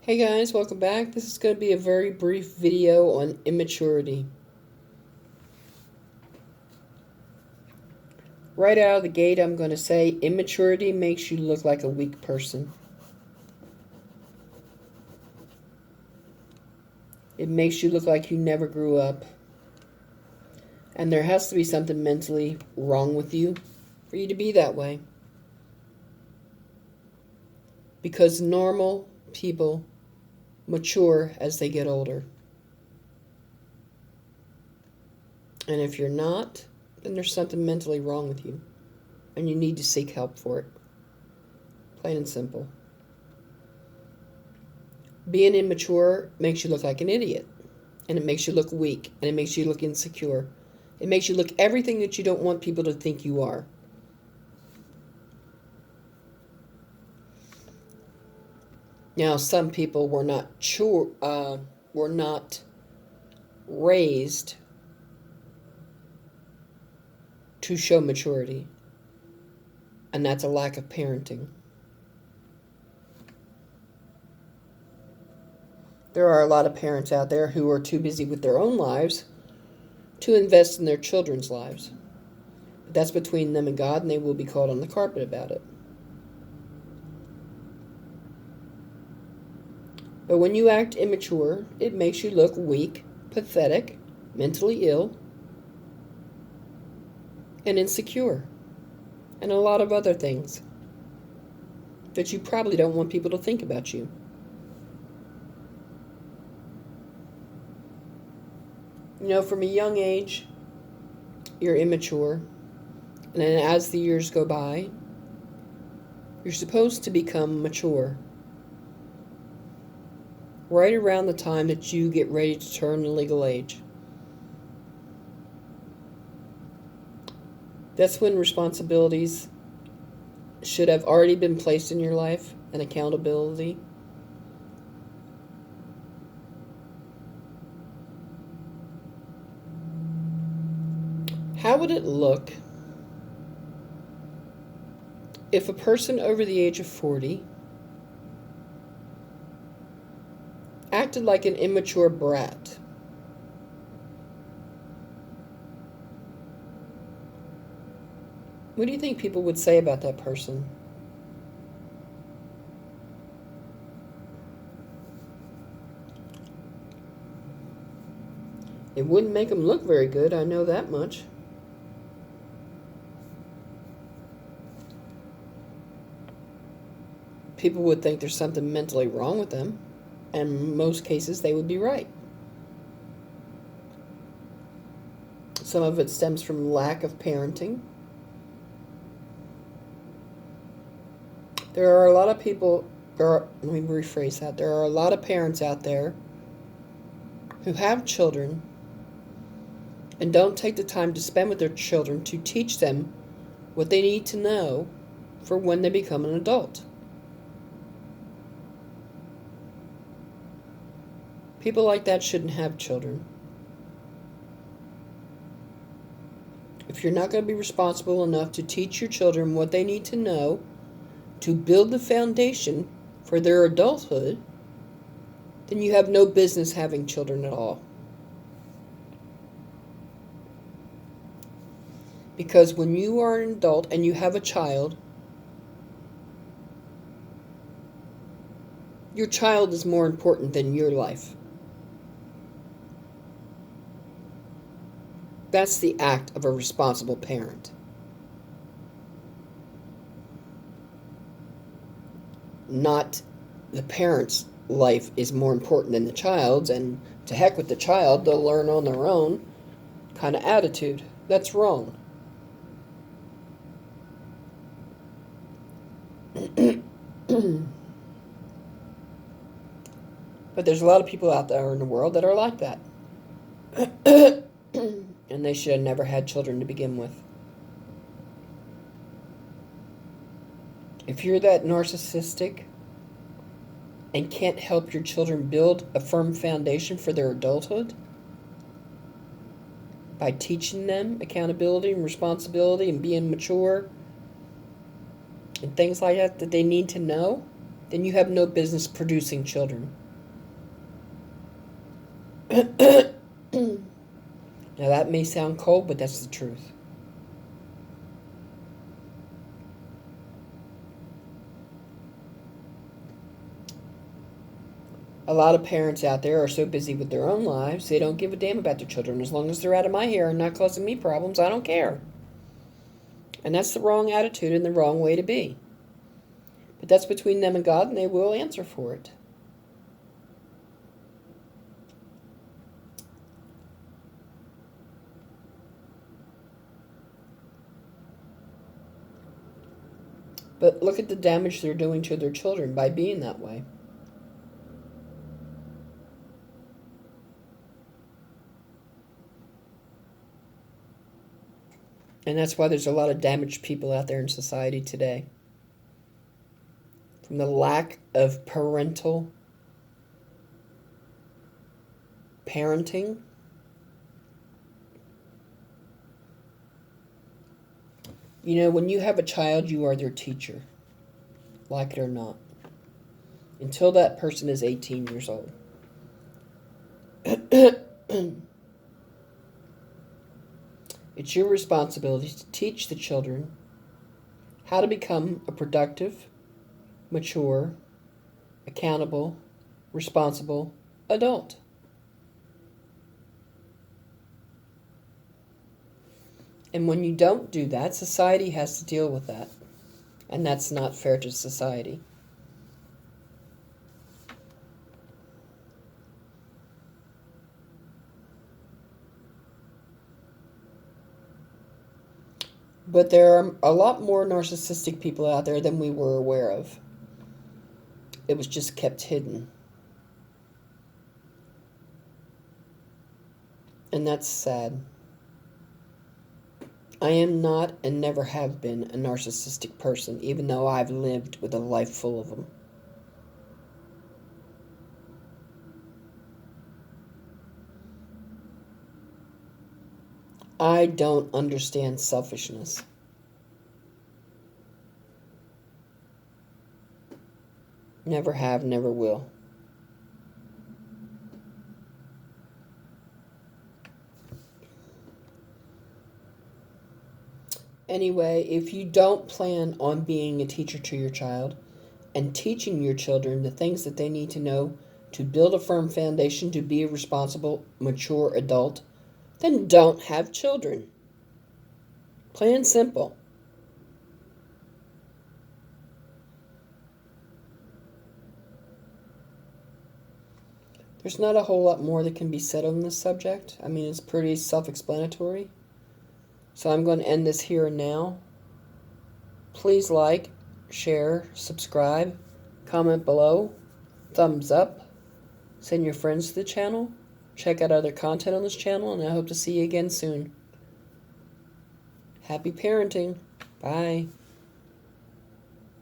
Hey guys, welcome back. This is going to be a very brief video on immaturity. Right out of the gate, I'm going to say immaturity makes you look like a weak person. It makes you look like you never grew up. And there has to be something mentally wrong with you for you to be that way. Because normal people mature as they get older. And if you're not, then there's something mentally wrong with you. And you need to seek help for it. Plain and simple. Being immature makes you look like an idiot. And it makes you look weak. And it makes you look insecure. It makes you look everything that you don't want people to think you are. Now, some people were not raised to show maturity. And that's a lack of parenting. There are a lot of parents out there who are too busy with their own lives to invest in their children's lives. But that's between them and God, and they will be called on the carpet about it. But when you act immature, it makes you look weak, pathetic, mentally ill, and insecure, and a lot of other things that you probably don't want people to think about you. You know, from a young age, you're immature, and then as the years go by, you're supposed to become mature. Right around the time that you get ready to turn legal age. That's when responsibilities should have already been placed in your life and accountability. How would it look if a person over the age of 40 acted like an immature brat? What do you think people would say about that person? It wouldn't make them look very good, I know that much. People would think there's something mentally wrong with them, and in most cases they would be right. Some of it stems from lack of parenting. There are a lot of people, let me rephrase that. There are a lot of parents out there who have children and don't take the time to spend with their children to teach them what they need to know for when they become an adult. People like that shouldn't have children. If you're not going to be responsible enough to teach your children what they need to know to build the foundation for their adulthood, then you have no business having children at all. Because when you are an adult and you have a child, your child is more important than your life. That's the act of a responsible parent. Not the parent's life is more important than the child's, and to heck with the child, they'll learn on their own kind of attitude. That's wrong. But there's a lot of people out there in the world that are like that. And they should have never had children to begin with. If you're that narcissistic and can't help your children build a firm foundation for their adulthood by teaching them accountability and responsibility and being mature and things like that that they need to know, then you have no business producing children. Now that may sound cold, but that's the truth. A lot of parents out there are so busy with their own lives, they don't give a damn about their children. As long as they're out of my hair and not causing me problems, I don't care. And that's the wrong attitude and the wrong way to be. But that's between them and God, and they will answer for it. But look at the damage they're doing to their children by being that way. And that's why there's a lot of damaged people out there in society today. From the lack of parental parenting, you know, when you have a child, you are their teacher, like it or not, until that person is 18 years old. It's your responsibility to teach the children how to become a productive, mature, accountable, responsible adult. And when you don't do that, society has to deal with that. And that's not fair to society. But there are a lot more narcissistic people out there than we were aware of. It was just kept hidden. And that's sad. I am not and never have been a narcissistic person, even though I've lived with a life full of them. I don't understand selfishness. Never have, never will. Anyway, if you don't plan on being a teacher to your child and teaching your children the things that they need to know to build a firm foundation to be a responsible, mature adult, then don't have children. Plain and simple. There's not a whole lot more that can be said on this subject. I mean, it's pretty self-explanatory. So I'm going to end this here and now. Please like, share, subscribe, comment below, thumbs up, send your friends to the channel, check out other content on this channel, and I hope to see you again soon. Happy parenting. Bye.